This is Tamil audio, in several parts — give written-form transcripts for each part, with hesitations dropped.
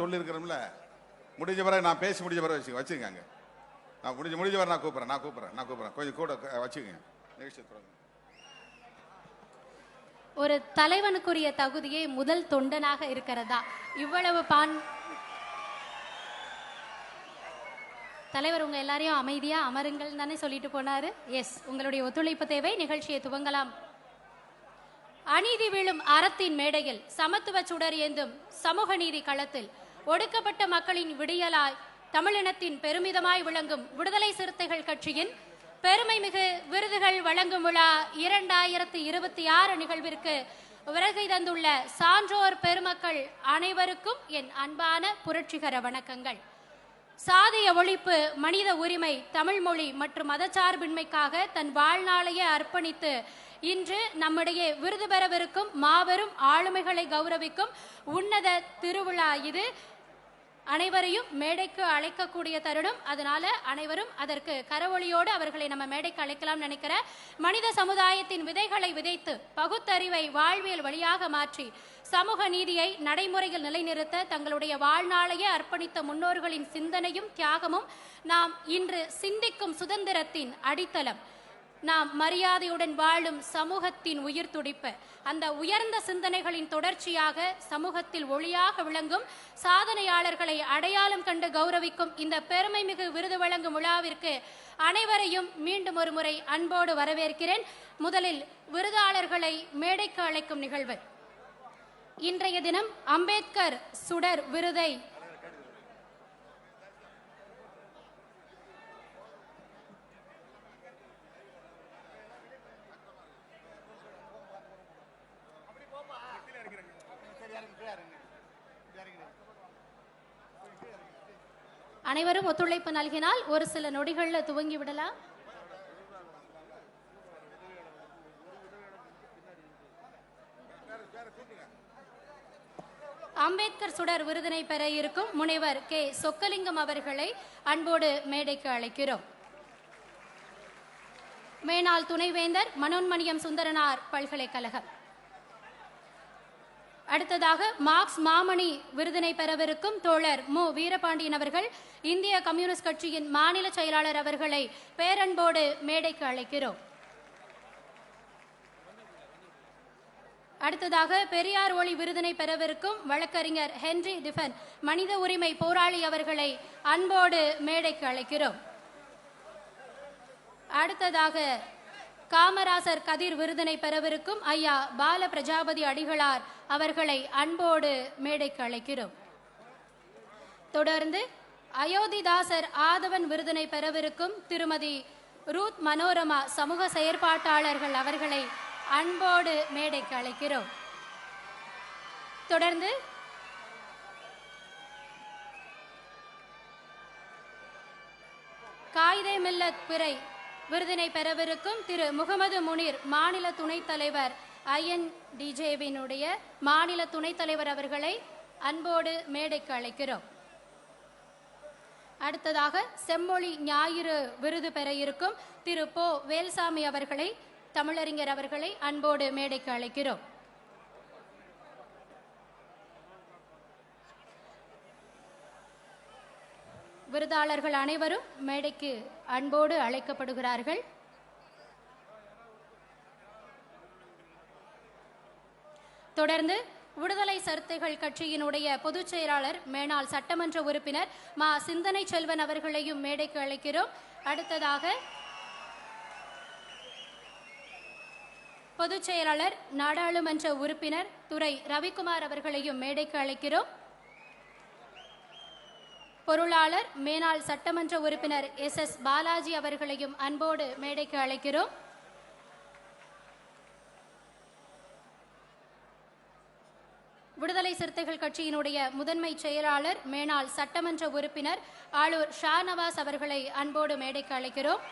சொல்லியிருக்கிறோம்ல. முடிஞ்ச பிறகு நான் பேசி முடிஞ்ச பிறகு வச்சுக்கோங்க. நான் முடிஞ்ச வரை நான் கூப்பிட்றேன். கொஞ்சம் கூட வச்சுக்கோங்க. நிகழ்ச்சி தொடங்க. ஒரு தலைவனுக்குரிய தகுதியே முதல் தொண்டனாக இருக்கிறதா? இவ்வளவு தலைவர் உங்க எல்லாரையும் அமைதியா அமருங்கள் தானே சொல்லிட்டு போனாரு. எஸ், உங்களுடைய ஒத்துழைப்பு தேவை. நிகழ்ச்சியை துவங்கலாம். அநீதி வீழும் அறத்தின் மேடையில் சமத்துவ சுடர் ஏந்தும் சமூக நீதி களத்தில் ஒடுக்கப்பட்ட மக்களின் விடியலாய் தமிழினத்தின் பெருமிதமாய் விளங்கும் விடுதலை சிறுத்தைகள் கட்சியின் பெருமைமிகு விருதுகள் வழங்கும் விழா 2026 நிகழ்விற்கு வருகை தந்துள்ள சான்றோர் பெருமக்கள் அனைவருக்கும் என் அன்பான புரட்சிகர வணக்கங்கள். சாதிய ஒழிப்பு, மனித உரிமை, தமிழ் மொழி மற்றும் மதச்சார்பின்மைக்காக தன் வாழ்நாளையே அர்ப்பணித்து இன்று நம்முடைய விருது பெறவிருக்கும் மாபெரும் ஆளுமைகளை கௌரவிக்கும் உன்னத திருவிழா இது. அனைவரையும் மேடைக்கு அழைக்கக்கூடிய தருணம். அதனால அனைவரும் அதற்கு கரவொலியோடு அவர்களை நம்ம மேடைக்கு அழைக்கலாம் நினைக்கிற மனித சமுதாயத்தின் விதைகளை விதைத்து பகுத்தறிவை வாழ்வியல் வழியாக மாற்றி சமூக நீதியை நடைமுறையில் நிலைநிறுத்த தங்களுடைய வாழ்நாளையே அர்ப்பணித்த முன்னோர்களின் சிந்தனையும் தியாகமும் நாம் இன்று சிந்திக்கும் சுதந்திரத்தின் அடித்தளம். நாம் மரியாதையுடன் வாழும் சமூகத்தின் உயிர் துடிப்பு. அந்த உயர்ந்த சிந்தனைகளின் தொடர்ச்சியாக சமூகத்தில் ஒளியாக விளங்கும் சாதனையாளர்களை அடையாளம் கண்டு கௌரவிக்கும் இந்த பெருமை மிகு விருது வழங்கும் விழாவிற்கு அனைவரையும் மீண்டும் ஒரு முறை அன்போடு வரவேற்கிறேன். முதலில் விருதாளர்களை மேடைக்கு அழைக்கும் நிகழ்வு. இன்றைய தினம் அம்பேத்கர் சுடர் விருதை அனைவரும் ஒத்துழைப்பு நல்கினால் ஒரு சில நொடிகளில் துவங்கி விடலாம். அம்பேத்கர் சுடர் விருதினை பெற இருக்கும் முனைவர் கே சொக்கலிங்கம் அவர்களை அன்போடு மேடைக்கு அழைக்கிறோம். மேனாள் துணைவேந்தர் மனோன்மணியம் சுந்தரனார் பல்கலைக்கழகம். அடுத்ததாக மார்க்ஸ் மாமணி விருதினை பெறவிருக்கும் தோழர் மு வீரபாண்டியன் அவர்கள் இந்திய கம்யூனிஸ்ட் கட்சியின் மாநில செயலாளர் அவர்களை பேரன்போடு மேடைக்கு அழைக்கிறோம். அடுத்ததாக பெரியார் ஒளி விருதினை பெறவிருக்கும் வழக்கறிஞர் ஹென்றி டிஃபன் மனித உரிமை போராளி அவர்களை அன்போடு மேடைக்கு அழைக்கிறோம். அடுத்ததாக காமராசர் கதிர் விருதினை பெறவிருக்கும் ஐயா பால பிரஜாபதி அடிகளார் அவர்களை அன்போடு மேடைக்கு அழைக்கிறோம். தொடர்ந்து அயோத்திதாசர் ஆதவன் விருதினை பெறவிருக்கும் திருமதி ரூத் மனோரமா சமூக செயற்பாட்டாளர்கள் அவர்களை அன்போடு மேடைக்கு அழைக்கிறோம். தொடர்ந்து காயிதே மில்லத் பிறை விருதினை பெறவிருக்கும் திரு முகமது முனீர் மாநில துணைத் தலைவர் INDJ-வினுடைய மாநில துணைத் தலைவர் அவர்களை அன்போடு மேடைக்கு அழைக்கிறோம். அடுத்ததாக செம்மொழி ஞாயிறு விருது பெற இருக்கும் திரு போ வேல்சாமி அவர்களை தமிழறிஞர் அவர்களை அன்போடு மேடைக்கு அழைக்கிறோம். விருதாளர்கள் அனைவரும் மேடைக்கு அன்போடு அழைக்கப்படுகிறார்கள். தொடர்ந்து விடுதலை சிறுத்தைகள் கட்சியினுடைய பொதுச் செயலாளர் மேனாள் சட்டமன்ற உறுப்பினர் மா சிந்தனை செல்வன் அவர்களையும் மேடைக்கு அழைக்கிறோம். அடுத்ததாக பொதுச் செயலாளர் நாடாளுமன்ற உறுப்பினர் துரை ரவிக்குமார் அவர்களையும் மேடைக்கு அழைக்கிறோம். பொருளாளர் மேனாள் சட்டமன்ற உறுப்பினர் SS பாலாஜி அவர்களையும் அன்போடு மேடைக்கு அழைக்கிறோம். விடுதலை சிறுத்தைகள் கட்சியினுடைய முதன்மை செயலாளர் மேனாள் சட்டமன்ற உறுப்பினர் ஆளூர் ஷாநவாஸ் அவர்களை அன்போடு மேடைக்கு அழைக்கிறோம்.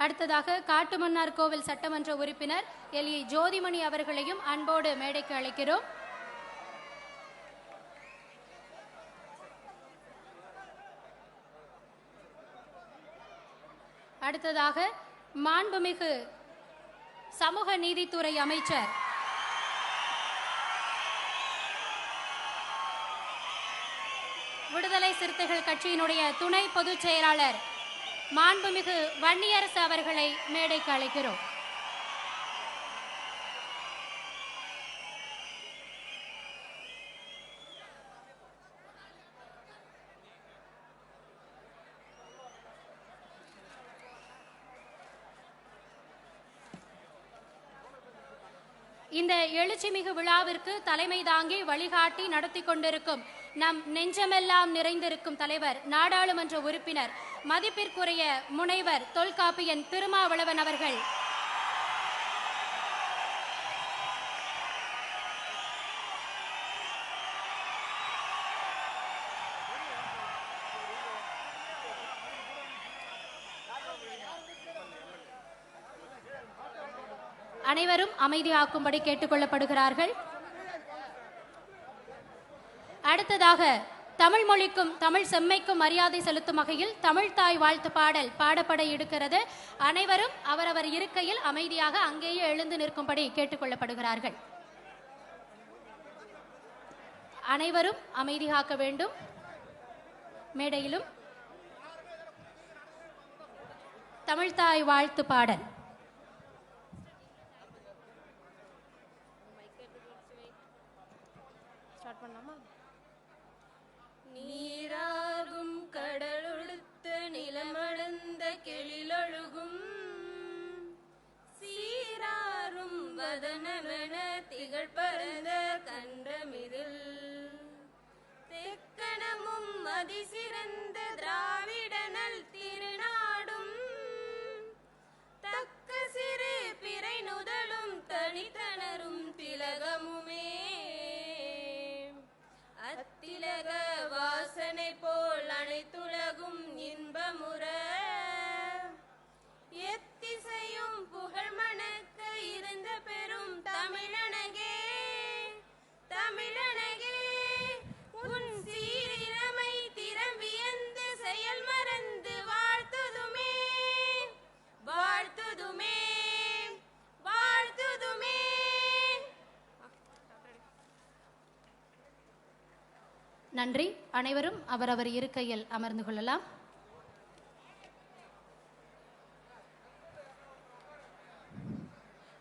அடுத்ததாக காட்டுமன்னார் கோவில் சட்டமன்ற உறுப்பினர் LE ஜோதிமணி அவர்களையும் அன்போடு மேடைக்கு அழைக்கிறோம். அடுத்ததாக மாண்புமிகு சமூக நீதித்துறை அமைச்சர் விடுதலை சிறுத்தைகள் கட்சியினுடைய துணை பொதுச் செயலாளர் மாண்புமிகு வன்னியரசு அவர்களை மேடைக்கு அழைக்கிறோம். இந்த எழுச்சிமிகு விழாவிற்கு தலைமை தாங்கி வழிகாட்டி நடத்தி கொண்டிருக்கும் நம் நெஞ்சமெல்லாம் நிறைந்திருக்கும் தலைவர், நாடாளுமன்ற உறுப்பினர், மதிப்பிற்குரிய முனைவர் தொல்காப்பியன் திருமாவளவன் அவர்கள் அனைவரும் அமைதியாக்கும்படி கேட்டுக்கொள்ளப்படுகிறார்கள். அடுத்ததாக தமிழ் மொழிக்கும் தமிழ் செம்மைக்கும் மரியாதை செலுத்தும் வகையில் தமிழ் தாய் வாழ்த்து பாடல் பாடப்பட இருக்கிறது. அனைவரும் அவரவர் இருக்கையில் அமைதியாக அங்கேயே எழுந்து நிற்கும்படி கேட்டுக்கொள்ளப்படுகிறார்கள். அனைவரும் அமைதி காக்க வேண்டும். மேடையிலும் தமிழ் தாய் வாழ்த்து பாடல். நீராகும் கடலொழுத்த நிலமளந்த கெளிலொழுகும் சீராரும் வதனமென திகழ் பரந்த கண்டமிதில் தெக்கணமும் அதிசிறந்த திராவிடனல் திருநாடும் தக்க சிறு பிறை நுதலும் தனித்தனரும் திலகமுமே அத்திலக வாசனை போல் அனைத்துலகும் இன்பமுற எத்திசையும் புகழ் மணக்க இருந்த பெரும் தமிழனகே தமிழனகே உன் சீரிரமை திறம் வியந்து செயல் மறந்து வாழ்த்துதுமே வாழ்த்துதுமே வாழ்த்துதுமே. நன்றி. அனைவரும் அவரவர் இருக்கையில் அமர்ந்து கொள்ளலாம்.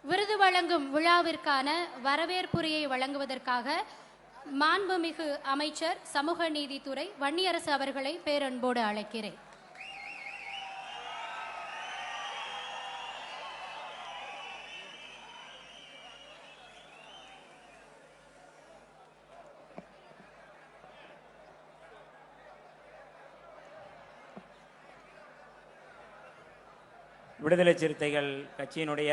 விருது வழங்கும் விழாவிற்கான வரவேற்புரையை வழங்குவதற்காக மாண்புமிகு அமைச்சர் சமூக நீதித்துறை வன்னியரசு அவர்களை பேரன்போடு அழைக்கிறேன். விடுதலை சிறுத்தைகள் கட்சியினுடைய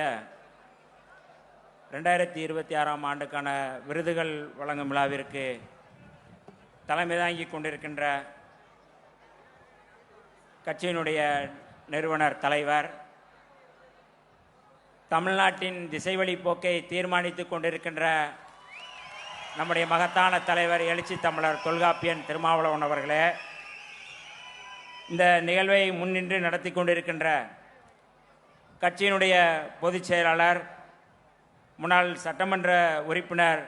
2026ஆம் ஆண்டுக்கான விருதுகள் வழங்கும் விழாவிற்கு தலைமை தாங்கி கொண்டிருக்கின்ற கட்சியினுடைய நிறுவனர் தலைவர், தமிழ்நாட்டின் திசைவழி போக்கை தீர்மானித்து கொண்டிருக்கின்ற நம்முடைய மகத்தான தலைவர் எழுச்சி தமிழர் தொல்காப்பியன் திருமாவளவன் அவர்களே, இந்த நிகழ்வை முன்னின்று நடத்தி கொண்டிருக்கின்ற கட்சியினுடைய பொதுச் செயலாளர், முன்னாள் சட்டமன்ற உறுப்பினர்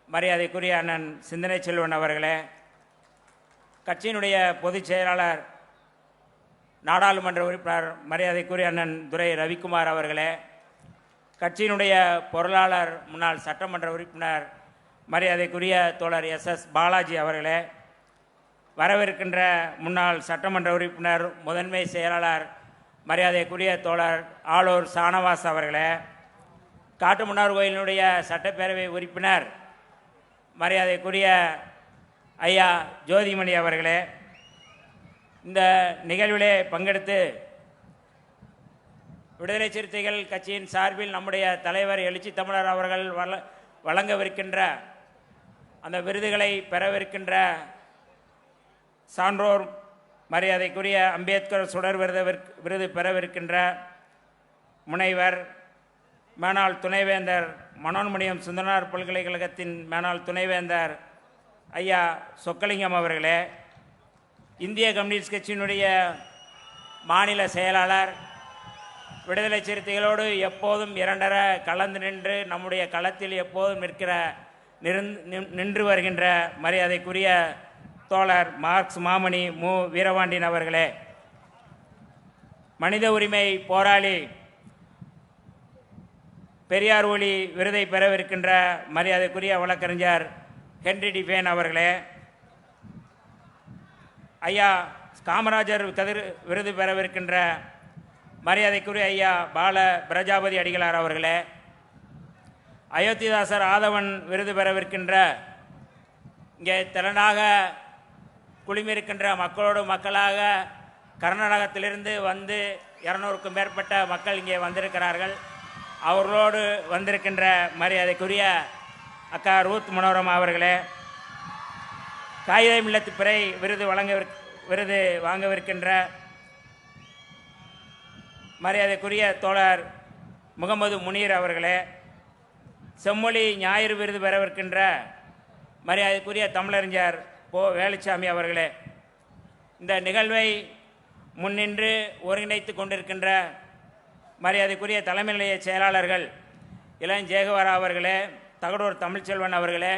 மரியாதைக்குரிய அண்ணன் சிந்தனை செல்வன் அவர்களே, கட்சியினுடைய பொதுச் செயலாளர் நாடாளுமன்ற உறுப்பினர் மரியாதைக்குரிய அண்ணன் துரை ரவிக்குமார் அவர்களே, கட்சியினுடைய பொருளாளர் முன்னாள் சட்டமன்ற உறுப்பினர் மரியாதைக்குரிய தோழர் SS பாலாஜி அவர்களே, வரவிருக்கின்ற முன்னாள் சட்டமன்ற உறுப்பினர் முதன்மை செயலாளர் மரியாதைக்குரிய தோழர் ஆலூர் சானவாஸ் அவர்களே, காட்டுமன்னார் கோயிலினுடைய சட்டப்பேரவை உறுப்பினர் மரியாதைக்குரிய ஐயா ஜோதிமணி அவர்களே, இந்த நிகழ்விலே பங்கெடுத்து விடுதலை சிறுத்தைகள் கட்சியின் சார்பில் நம்முடைய தலைவர் எழுச்சி தமிழர் அவர்கள் வழங்கவிருக்கின்ற அந்த விருதுகளை பெறவிருக்கின்ற சான்றோர் மரியாதைக்குரிய அம்பேத்கர் சுடர் விருது பெறவிருக்கின்ற முனைவர் மேனாள் துணைவேந்தர் மனோன்மணியம் சுந்தரனார் பல்கலைக்கழகத்தின் மேனாள் துணைவேந்தர் ஐயா சொக்கலிங்கம் அவர்களே, இந்திய கம்யூனிஸ்ட் கட்சியினுடைய மாநில செயலாளர் விடுதலை சிறுத்தைகளோடு எப்போதும் இரண்டர கலந்து நின்று நம்முடைய களத்தில் எப்போதும் நின்று வருகின்ற மரியாதைக்குரிய தோழர் மார்க்ஸ் மாமணி மு வீரபாண்டியன் அவர்களே, மனித உரிமை போராளி பெரியார் ஒளி விருதை பெறவிருக்கின்ற மரியாதைக்குரிய வழக்கறிஞர் ஹென்றி டிஃபேன் அவர்களே, ஐயா காமராஜர் விருது பெறவிருக்கின்ற மரியாதைக்குரிய ஐயா பால பிரஜாபதி அடிகளார் அவர்களே, அயோத்திதாசர் ஆதவன் விருது பெறவிருக்கின்ற இங்கே திரளாக குழுமியிருக்கின்ற மக்களோடு மக்களாக கர்நாடகத்திலிருந்து வந்து 200க்கும் மேற்பட்ட மக்கள் இங்கே வந்திருக்கிறார்கள். அவர்களோடு வந்திருக்கின்ற மரியாதைக்குரிய அக்கா ரூத் மனோரமா அவர்களே, காகித மில்லத்து பிறை விருது வாங்கவிருக்கின்ற மரியாதைக்குரிய தோழர் முகமது முனீர் அவர்களே, செம்மொழி ஞாயிறு விருது பெறவிருக்கின்ற மரியாதைக்குரிய தமிழறிஞர் போ வேலுச்சாமி அவர்களே, இந்த நிகழ்வை முன்னின்று ஒருங்கிணைத்து கொண்டிருக்கின்ற மரியாதைக்குரிய தலைமை நிலைய செயலாளர்கள் இளஞ்சேகவரா அவர்களே, தகடூர் தமிழ்ச்செல்வன் அவர்களே,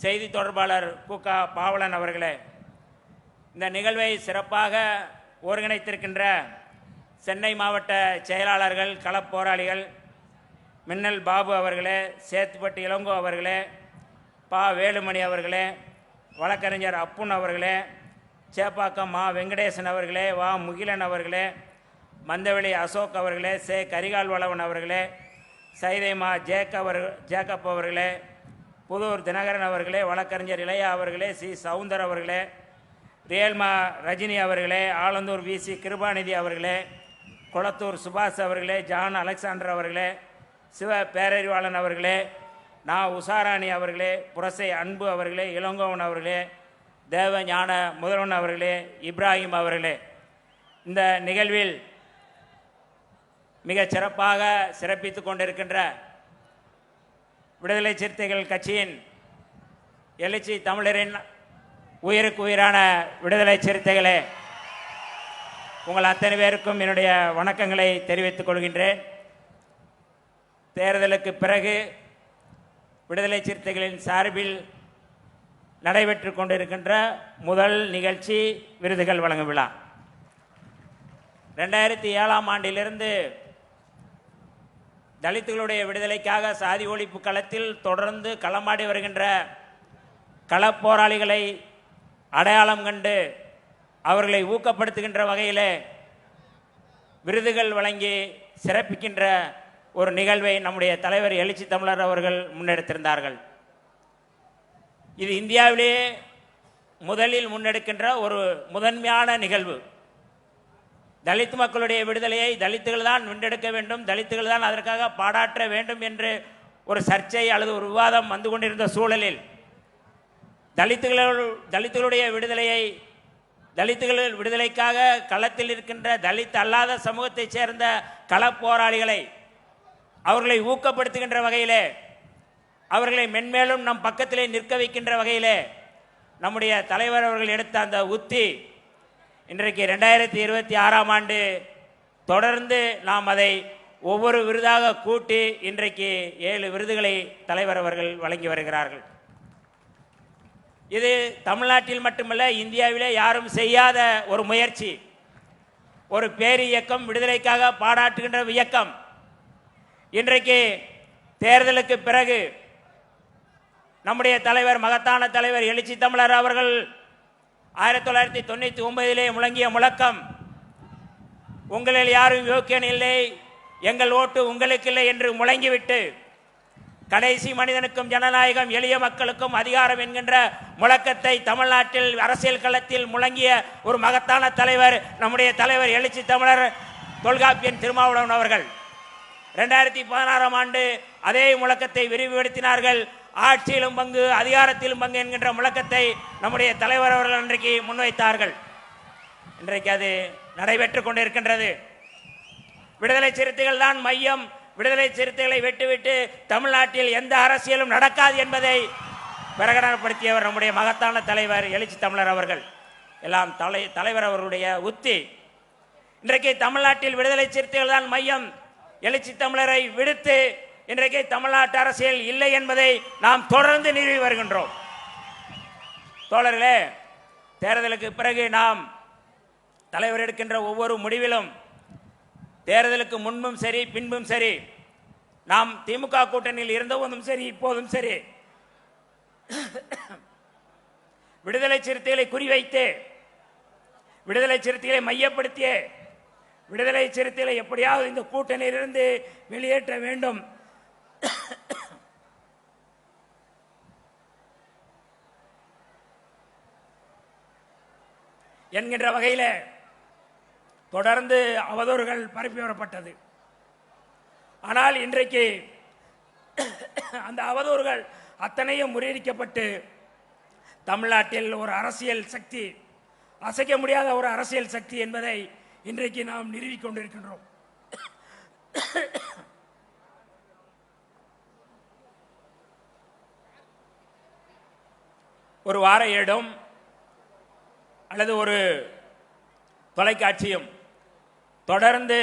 செய்தி தொடர்பாளர் கூகா பாவலன் அவர்களே, இந்த நிகழ்வை சிறப்பாக ஒருங்கிணைத்திருக்கின்ற சென்னை மாவட்ட செயலாளர்கள் களப்போராளிகள் மின்னல் பாபு அவர்களே, சேத்துப்பட்டு இளங்கோ அவர்களே, பா வேலுமணி அவர்களே, வழக்கறிஞர் அப்புன் அவர்களே, சேப்பாக்கம் மா வெங்கடேசன் அவர்களே, வா முகிலன் அவர்களே, மந்தவெளி அசோக் அவர்களே, சே கரிகால் வளவன் அவர்களே, சைதைமா ஜேக்கப் அவர்களே, புதூர் தினகரன் அவர்களே, வழக்கறிஞர் இளையா அவர்களே, சி சவுந்தர் அவர்களே, ரியல்மா ரஜினி அவர்களே, ஆலந்தூர் விசி கிருபாநிதி அவர்களே, குளத்தூர் சுபாஷ் அவர்களே, ஜான் அலெக்சாண்டர் அவர்களே, சிவ பேரறிவாளன் அவர்களே, நா உஷாராணி அவர்களே, புரசை அன்பு அவர்களே, இளங்கோவன் அவர்களே, தேவ ஞான முதல்வன் அவர்களே, இப்ராஹிம் அவர்களே, இந்த நிகழ்வில் மிக சிறப்பாக சிறப்பித்து கொண்டிருக்கின்ற விடுதலை சிறுத்தைகள் கட்சியின் எழுச்சி தமிழரின் உயிருக்கு உயிரான விடுதலை சிறுத்தைகளே, உங்கள் அத்தனை பேருக்கும் என்னுடைய வணக்கங்களை தெரிவித்துக் கொள்கின்றேன். தேர்தலுக்கு பிறகு விடுதலை சிறுத்தைகளின் சார்பில் நடைபெற்று கொண்டிருக்கின்ற முதல் நிகழ்ச்சி விருதுகள் வழங்கும் விழா. 2007ஆம் ஆண்டிலிருந்து தலித்துகளுடைய விடுதலைக்காக சாதி ஒழிப்பு களத்தில் தொடர்ந்து களமாடி வருகின்ற களப்போராளிகளை அடையாளம் கண்டு அவர்களை ஊக்கப்படுத்துகின்ற வகையில் விருதுகள் வழங்கி சிறப்பிக்கின்ற ஒரு நிகழ்வை நம்முடைய தலைவர் எழுச்சி தமிழர் அவர்கள் முன்னெடுத்திருந்தார்கள். இது இந்தியாவிலேயே முதலில் முன்னெடுக்கின்ற ஒரு முதன்மையான நிகழ்வு. தலித் மக்களுடைய விடுதலையை தலித்துகள் தான் முன்னெடுக்க வேண்டும், தலித்துகள் தான் அதற்காக பாடாற்ற வேண்டும் என்று ஒரு சர்ச்சை அல்லது ஒரு விவாதம் வந்து கொண்டிருந்த சூழலில் தலித்துகளுடைய விடுதலையை தலித்துகள் விடுதலைக்காக களத்தில் இருக்கின்ற தலித் அல்லாத சமூகத்தைச் சேர்ந்த களப்போராளிகளை அவர்களை ஊக்கப்படுத்துகின்ற வகையிலே, அவர்களை மென்மேலும் நம் பக்கத்திலே நிற்க வைக்கின்ற வகையிலே நம்முடைய தலைவர் அவர்கள் எடுத்த அந்த உத்தி இன்றைக்கு 2026ஆம் ஆண்டு தொடர்ந்து நாம் அதை ஒவ்வொரு விருதாக கூட்டி இன்றைக்கு 7 விருதுகளை தலைவர் அவர்கள் வழங்கி வருகிறார்கள். இது தமிழ்நாட்டில் மட்டுமல்ல, இந்தியாவிலே யாரும் செய்யாத ஒரு முயற்சி, ஒரு பேர் இயக்கம், விடுதலைக்காக பாடாற்றுகின்ற இயக்கம். இன்றைக்கு தேர்தலுக்கு பிறகு நம்முடைய தலைவர், மகத்தான தலைவர் எழுச்சி தமிழர் அவர்கள் 1999 முழங்கிய முழக்கம், உங்களில் யாரும் யோக்கியன் இல்லை, எங்கள் ஓட்டு உங்களுக்கு இல்லை என்று முழங்கிவிட்டு கடைசி மனிதனுக்கும் ஜனநாயகம், எளிய மக்களுக்கும் அதிகாரம் என்கின்ற முழக்கத்தை தமிழ்நாட்டில் அரசியல் களத்தில் முழங்கிய ஒரு மகத்தான தலைவர் நம்முடைய தலைவர் எழுச்சி தமிழர் தொல்காப்பியன் திருமாவளவன் அவர்கள். 2016ஆம் ஆண்டு அதே முழக்கத்தை விரிவுபடுத்தினார்கள். ஆட்சியிலும் பங்கு, அதிகாரத்திலும் பங்கு என்கின்ற முழக்கத்தை நம்முடைய தலைவர் அவர்கள் இன்றைக்கு முன்வைத்தார்கள். இன்றைக்கு அது நடைபெற்றுக் கொண்டிருக்கின்றது. விடுதலை சிறுத்தைகள் தான் மையம், விடுதலை சிறுத்தைகளை விட்டுவிட்டு தமிழ்நாட்டில் எந்த அரசியலும் நடக்காது என்பதை பிரகடனப்படுத்தியவர் நம்முடைய மகத்தான தலைவர் எழுச்சி தமிழர் அவர்கள். எல்லாம் தலைவர் அவர்களுடைய உத்தி. இன்றைக்கு தமிழ்நாட்டில் விடுதலை சிறுத்தைகள் தான் மையம். எழுச்சி தமிழரை விடுத்து இன்றைக்கு தமிழ்நாட்டு அரசியல் இல்லை என்பதை நாம் தொடர்ந்து நிறுவி வருகின்றோம். தோழர்களே, தேர்தலுக்கு பிறகு நாம் தலைவர் எடுக்கின்ற ஒவ்வொரு முடிவிலும் தேர்தலுக்கு முன்பும் சரி பின்பும் சரி, நாம் திமுக கூட்டணியில் இருந்தபோதும் சரி இப்போதும் சரி, விடுதலை சிறுத்தைகளை குறிவைத்து, விடுதலை சிறுத்தைகளை மையப்படுத்திய, விடுதலை சிறுத்தைகளை எப்படியாவது இந்த கூட்டணியிலிருந்து வெளியேற்ற வேண்டும் என்கின்ற வகையில் தொடர்ந்து அவதூறுகள் பரப்பி வரப்பட்டது. ஆனால் இன்றைக்கு அந்த அவதூறுகள் அத்தனையும் முறியடிக்கப்பட்டு தமிழ்நாட்டில் ஒரு அரசியல் சக்தி, அசைக்க முடியாத ஒரு அரசியல் சக்தி என்பதை இன்றைக்கு நாம் நிறுவிக் கொண்டிருக்கின்றோம். ஒரு வார ஏடும் அல்லது ஒரு தொலைக்காட்சியும் தொடர்ந்து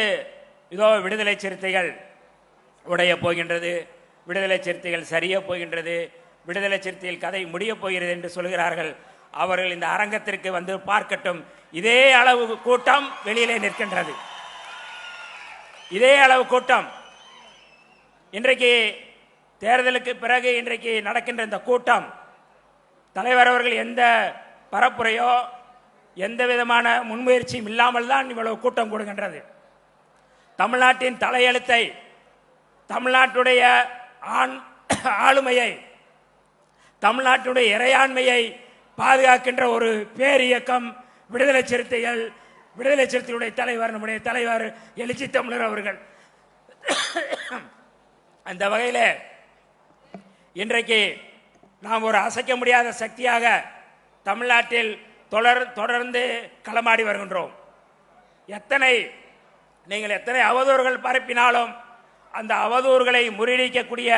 இதோ விடுதலை சிறுத்தைகள் உடைய போகின்றது, விடுதலை சிறுத்தைகள் சரிய போகின்றது, விடுதலை சிறுத்தைகள் கதை முடிய போகிறது என்று சொல்கிறார்கள். அவர்கள் இந்த அரங்கத்திற்கு வந்து பார்க்கட்டும். இதே அளவு கூட்டம் வெளியிலே நிற்கின்றது. இதே அளவு கூட்டம் இன்றைக்கு தேர்தலுக்கு பிறகு இன்றைக்கு நடக்கின்ற இந்த கூட்டம், தலைவர் அவர்கள் எந்த பரப்புரையோ எந்த விதமான முன்முயற்சியும் இல்லாமல் தான் இவ்வளவு கூட்டம் கூடுகின்றது. தமிழ்நாட்டின் தலையெழுத்தை, தமிழ்நாட்டுடைய ஆளுமையை, தமிழ்நாட்டுடைய இறையாண்மையை பாதுகாக்கின்ற ஒரு பேரியக்கம் விடுதலை சிறுத்தைகள், விடுதலை சிறுத்தைகளுடைய தலைவர் நம்முடைய தலைவர் எழுச்சி தமிழர் அவர்கள். அந்த வகையில் இன்றைக்கு நாம் ஒரு அசைக்க முடியாத சக்தியாக தமிழ்நாட்டில் தொடர்ந்து களமாடி வருகின்றோம். நீங்கள் எத்தனை அவதூறுகள் பரப்பினாலும் அந்த அவதூறுகளை முறியடிக்கக்கூடிய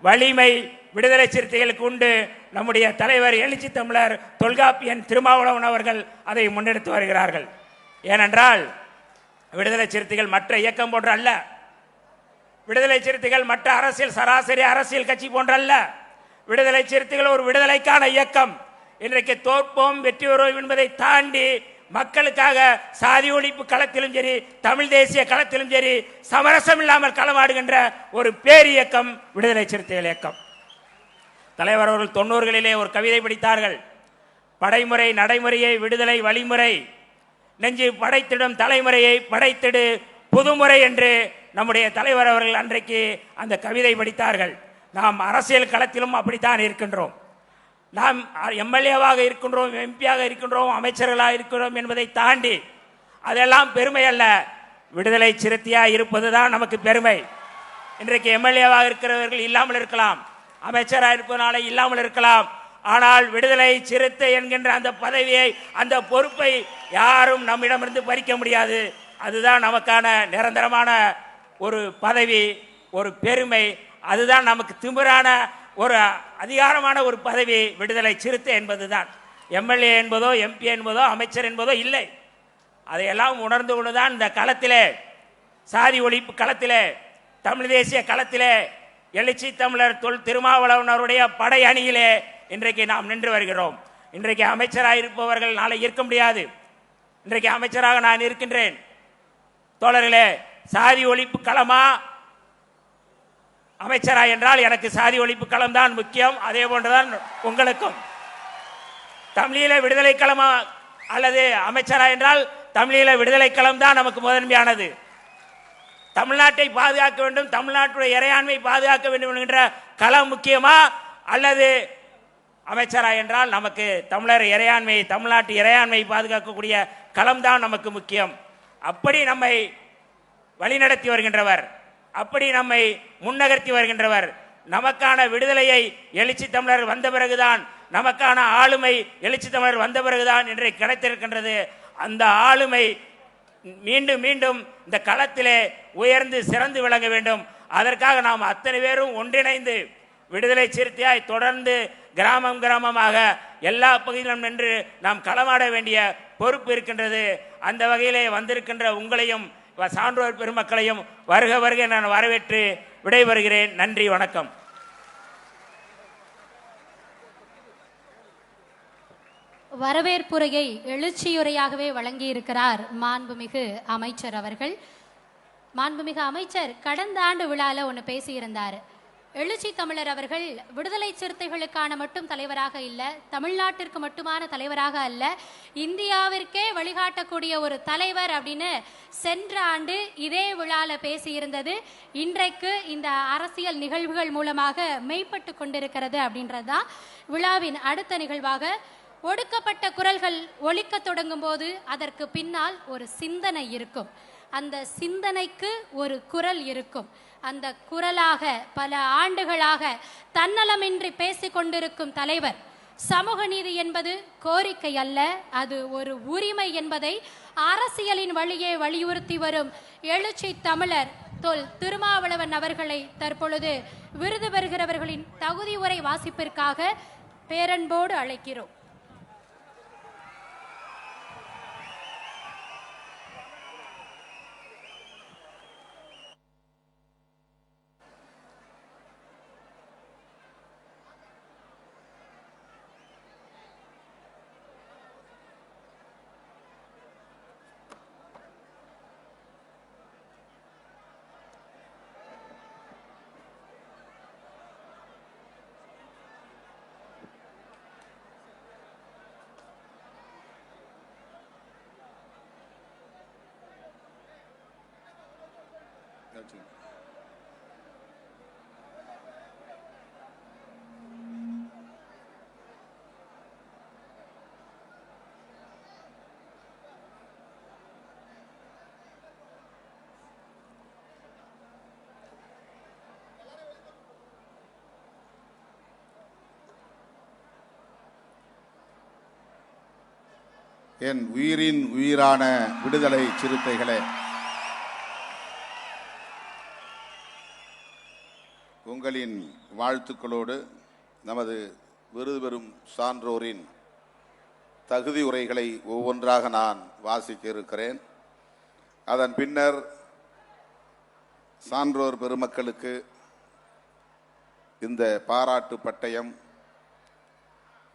வலிமை விடுதலை சிறுத்தைகளுக்கு உண்டு. நம்முடைய தலைவர் எழுச்சி தமிழர் தொல்காப்பியன் திருமாவளவன் அவர்கள் அதை முன்னெடுத்து வருகிறார்கள். ஏனென்றால் விடுதலை சிறுத்தைகள் மற்ற இயக்கம் போன்ற அல்ல, விடுதலை சிறுத்தைகள் மற்ற அரசியல் சராசரி அரசியல் கட்சி போன்றல்ல. விடுதலை சிறுத்தைகள் ஒரு விடுதலைக்கான இயக்கம். இன்றைக்கு தோற்போம் வெற்றி பெறுவோம் என்பதை தாண்டி மக்களுக்காக சாதி ஒழிப்பு களத்திலும் சரி, தமிழ் தேசிய களத்திலும் சரி, சமரசம் இல்லாமல் களமாடுகின்ற ஒரு பேரியக்கம் விடுதலை சிறுத்தைகள் இயக்கம். தலைவர் அவர்கள் 90களிலே ஒரு கவிதை படித்தார்கள். படைமுறை நடைமுறையை விடுதலை வழிமுறை, நெஞ்சு படைத்திடும் தலைமுறையை படைத்திடு புதுமுறை என்று நம்முடைய தலைவர் அவர்கள் அன்றைக்கு அந்த கவிதை படித்தார்கள். நாம் அரசியல் களத்திலும் அப்படித்தான் இருக்கின்றோம். நாம் எம்எல்ஏவாக இருக்கின்றோம், எம்பியாக இருக்கின்றோம், அமைச்சர்களாக இருக்கிறோம் என்பதை தாண்டி அதெல்லாம் பெருமை அல்ல. விடுதலை சிறுத்தையாக இருப்பதுதான் நமக்கு பெருமை. இன்றைக்கு எம்எல்ஏவாக இருக்கிறவர்கள் இல்லாமல் இருக்கலாம், அமைச்சராக இருப்பதனால இல்லாமல் இருக்கலாம். ஆனால் விடுதலை சிறுத்தை என்கின்ற அந்த பதவியை, அந்த பொறுப்பை யாரும் நம்மிடமிருந்து பறிக்க முடியாது. அதுதான் நமக்கான நிரந்தரமான ஒரு பதவி, ஒரு பெருமை. அதுதான் நமக்கு திமிரான ஒரு அதிகாரமான ஒரு பதவி விடுதலை சிறுத்தை என்பதுதான். எம்எல்ஏ என்பதோ எம்பி என்பதோ அமைச்சர் என்பதோ இல்லை. அதையெல்லாம் உணர்ந்து கொண்டுதான் இந்த களத்திலே, சாதி ஒழிப்பு களத்திலே, தமிழ் தேசிய களத்திலே, எழுச்சி தமிழர் திருமாவளவன் அவருடைய படை அணியிலே இன்றைக்கு நாம் நின்று வருகிறோம். இன்றைக்கு அமைச்சராக இருப்பவர்கள் நாளை இருக்க முடியாது. இன்றைக்கு அமைச்சராக நான் இருக்கின்றேன். தோழர்களே, சாதி ஒழிப்பு களமா அமைச்சரா என்றால் எனக்கு சாதி ஒழிப்பு களம் தான் முக்கியம். அதே போன்றுதான் உங்களுக்கும். தமிழீழ விடுதலை களமா அல்லது அமைச்சரா என்றால் தமிழீழ விடுதலை களம் தான் நமக்கு முதன்மையானது. தமிழ்நாட்டை பாதுகாக்க வேண்டும், தமிழ்நாட்டுடைய இறையாண்மை பாதுகாக்க வேண்டும் என்கின்ற களம் முக்கியமா, அல்லது அமைச்சரா என்றால் நமக்கு தமிழர் இறையாண்மை, தமிழ்நாட்டு இறையாண்மை பாதுகாக்கக்கூடிய களம் தான் நமக்கு முக்கியம். அப்படி நம்மை வழிநடத்தி வருகின்றவர், அப்படி நம்மை முன்னகர்த்தி வருகின்றவர். நமக்கான விடுதலையை எழுச்சி தமிழர் வந்த பிறகுதான், நமக்கான ஆளுமை எழுச்சி தமிழர் வந்த பிறகுதான் இன்றைக்கு கிடைத்திருக்கின்றது. அந்த ஆளுமை மீண்டும் மீண்டும் இந்த களத்திலே உயர்ந்து சிறந்து விளங்க வேண்டும். அதற்காக நாம் அத்தனை பேரும் ஒன்றிணைந்து விடுதலை சிறுத்தையாய் தொடர்ந்து கிராமம் கிராமமாக எல்லா பகுதியிலும் நின்று நாம் களமாட வேண்டிய பொறுப்பு இருக்கின்றது. அந்த வகையிலே வந்திருக்கின்ற உங்களையும் சான்றோர் பெருமக்களையும் வருக வருக நான் வரவேற்று விடைபெறுகிறேன். நன்றி, வணக்கம். வரவேற்புரையை எழுச்சியுரையாகவே வழங்கியிருக்கிறார் மாண்புமிகு அமைச்சர் அவர்கள். மாண்புமிகு அமைச்சர் கடந்த ஆண்டு விழாவில் ஒன்று பேசியிருந்தார். எழுச்சி தமிழர் அவர்கள் விடுதலை சிறுத்தைகளுக்கான மட்டும் தலைவராக இல்லை, தமிழ்நாட்டிற்கு மட்டுமான தலைவராக அல்ல, இந்தியாவிற்கே வழிகாட்டக்கூடிய ஒரு தலைவர் அப்படின்னு சென்ற ஆண்டு இதே விழாவில் பேசியிருந்தது இன்றைக்கு இந்த அரசியல் நிகழ்வுகள் மூலமாக மெய்ப்பட்டு கொண்டிருக்கிறது அப்படின்றது தான் விழாவின் அடுத்த நிகழ்வாக. ஒடுக்கப்பட்ட குரல்கள் ஒலிக்க தொடங்கும் போது அதற்கு பின்னால் ஒரு சிந்தனை இருக்கும், அந்த சிந்தனைக்கு ஒரு குரல் இருக்கும். அந்த குரலாக பல ஆண்டுகளாக தன்னலமின்றி பேசிக் கொண்டிருக்கும் தலைவர். சமூக நீதி என்பது கோரிக்கை அல்ல, அது ஒரு உரிமை என்பதை அரசியலின் வழியே வலியுறுத்தி வரும் எழுச்சி தமிழர் தொல் திருமாவளவன் அவர்களை தற்பொழுது விருது பெறுகிறவர்களின் தகுதி உரை வாசிப்பிற்காக பேரன்போடு அழைக்கிறோம். என் உயிரின் உயிரான விடுதலை சிறுத்தைகளே, உங்களின் வாழ்த்துக்களோடு நமது விருது பெறும் சான்றோரின் தகுதி உரைகளை ஒவ்வொன்றாக நான் வாசிக்க இருக்கிறேன். அதன் பின்னர் சான்றோர் பெருமக்களுக்கு இந்த பாராட்டு பட்டயம்,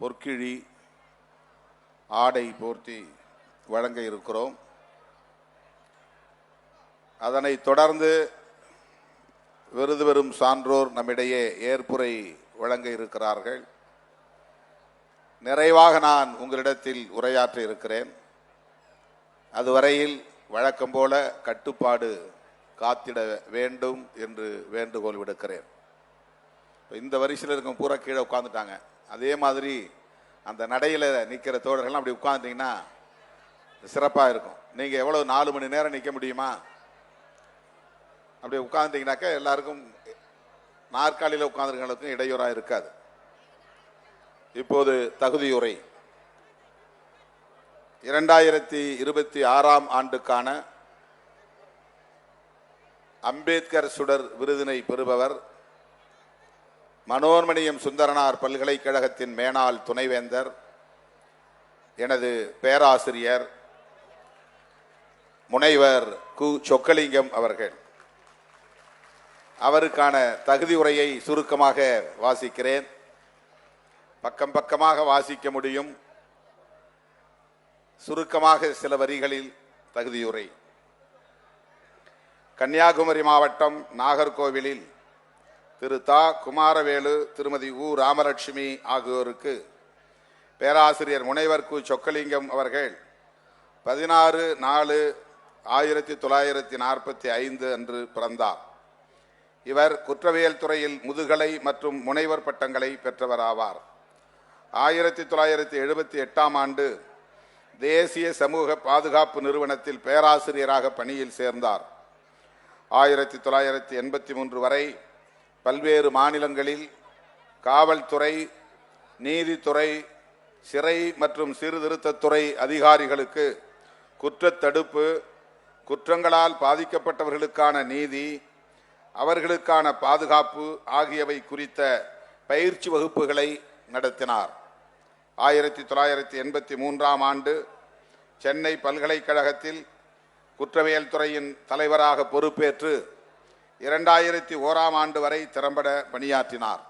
பொற்கிழி, ஆடை போர்த்தி வழங்க இருக்கிறோம். அதனைத் தொடர்ந்து விருது பெறும் சான்றோர் நம்மிடையே ஏற்புரை வழங்க இருக்கிறார்கள். நிறைவாக நான் உங்களிடத்தில் உரையாற்ற இருக்கிறேன். அதுவரையில் வழக்கம் போல கட்டுப்பாடு காத்திட வேண்டும் என்று வேண்டுகோள் விடுக்கிறேன். இந்த வரிசையில் இருக்கும் பூரா கீழே உட்காந்துட்டாங்க. அதே மாதிரி அந்த நடையில் நிற்கிற தோழர்கள்லாம் அப்படி உட்காந்துட்டிங்கன்னா சிறப்பாக இருக்கும். நீங்கள் எவ்வளோ 4 மணி நேரம் நிற்க முடியுமா? அப்படி உட்காந்துட்டிங்கனாக்கா எல்லாருக்கும் நாற்காலியில் உட்காந்துருக்கிறவங்களுக்கும் இடையூறாக இருக்காது. இப்போது தகுதியுரை. 2026ஆம் ஆண்டுக்கான அம்பேத்கர் சுடர் விருதினை பெறுபவர் மனோன்மணியம் சுந்தரனார் பல்கலைக்கழகத்தின் மேனாள் துணைவேந்தர், எனது பேராசிரியர் முனைவர் கு. சொக்கலிங்கம் அவர்கள். அவருக்கான தகுதி உரையை சுருக்கமாக வாசிக்கிறேன். பக்கம் பக்கமாக வாசிக்க முடியும். சுருக்கமாக சில வரிகளில் தகுதியுரை. கன்னியாகுமரி மாவட்டம் நாகர்கோவிலில் திரு தா. குமாரவேலு, திருமதி உ. ராமலட்சுமி ஆகியோருக்கு பேராசிரியர் முனைவர் கு. சொக்கலிங்கம் அவர்கள் 16/4/1945 அன்று பிறந்தார். இவர் குற்றவியல் துறையில் முதுகலை மற்றும் முனைவர் பட்டங்களை பெற்றவராவார். 1978ஆம் ஆண்டு தேசிய சமூக பாதுகாப்பு நிறுவனத்தில் பேராசிரியராக பணியில் சேர்ந்தார். 1983 வரை பல்வேறு மாநிலங்களில் காவல்துறை, நீதித்துறை, சிறை மற்றும் சீர்திருத்தத்துறை அதிகாரிகளுக்கு குற்றத்தடுப்பு, குற்றங்களால் பாதிக்கப்பட்டவர்களுக்கான நீதி, அவர்களுக்கான பாதுகாப்பு ஆகியவை குறித்த பயிற்சி வகுப்புகளை நடத்தினார். 1983ஆம் ஆண்டு சென்னை பல்கலைக்கழகத்தில் குற்றவியல் துறையின் தலைவராக பொறுப்பேற்று 2001ஆம் ஆண்டு வரை திறம்பட பணியாற்றினார்.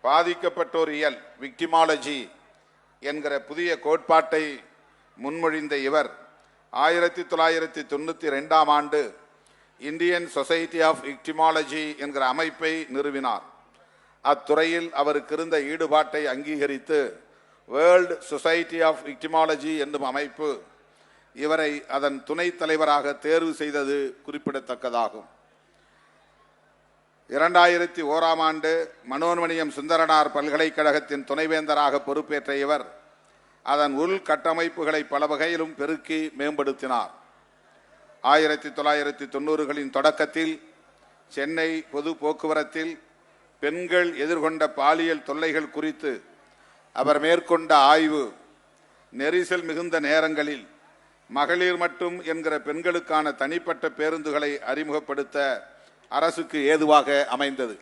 பாதிக்கப்பட்டோர் இயல் விக்டிமாலஜி என்கிற புதிய கோட்பாட்டை முன்மொழிந்த இவர் 1992ஆம் ஆண்டு இந்தியன் சொசைட்டி ஆஃப் விக்டிமாலஜி என்கிற அமைப்பை நிறுவினார். அத்துறையில் அவருக்கு இருந்த ஈடுபாட்டை அங்கீகரித்து வேர்ல்டு சொசைட்டி ஆஃப் விக்டிமாலஜி என்னும் அமைப்பு இவரை அதன் துணைத் தலைவராக தேர்வு செய்தது குறிப்பிடத்தக்கதாகும். 2001ஆம் ஆண்டு மனோன்மணியம் சுந்தரனார் பல்கலைக்கழகத்தின் துணைவேந்தராக பொறுப்பேற்ற இவர் அதன் உள்கட்டமைப்புகளை பல வகையிலும் பெருக்கி மேம்படுத்தினார். 1990களின் தொடக்கத்தில் சென்னை பொது போக்குவரத்தில் பெண்கள் எதிர்கொண்ட பாலியல் தொல்லைகள் குறித்து அவர் மேற்கொண்ட ஆய்வு நெரிசல் மிகுந்த நேரங்களில் மகளிர் மட்டும் என்கிற பெண்களுக்கான தனிப்பட்ட பேருந்துகளை அறிமுகப்படுத்த அரசுக்கு ஏதுவாக அமைந்தது.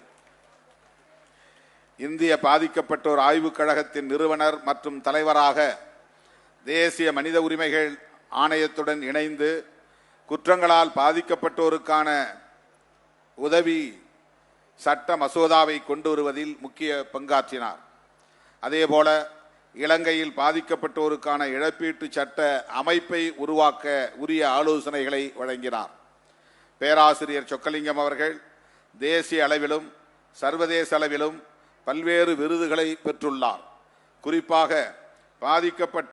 இந்திய பாதிக்கப்பட்டோர் ஆய்வுக் கழகத்தின் நிறுவனர் மற்றும் தலைவராக தேசிய மனித உரிமைகள் ஆணையத்துடன் இணைந்து குற்றங்களால் பாதிக்கப்பட்டோருக்கான உதவி சட்ட மசோதாவை கொண்டு வருவதில் முக்கிய பங்காற்றினார். அதேபோல இலங்கையில் பாதிக்கப்பட்டோருக்கான இழப்பீட்டு சட்ட அமைப்பை உருவாக்க உரிய ஆலோசனைகளை வழங்கினார். பேராசிரியர் சொக்கலிங்கம் அவர்கள் தேசிய அளவிலும் சர்வதேச அளவிலும் பல்வேறு விருதுகளை பெற்றுள்ளார். குறிப்பாக பாதிக்கப்பட்ட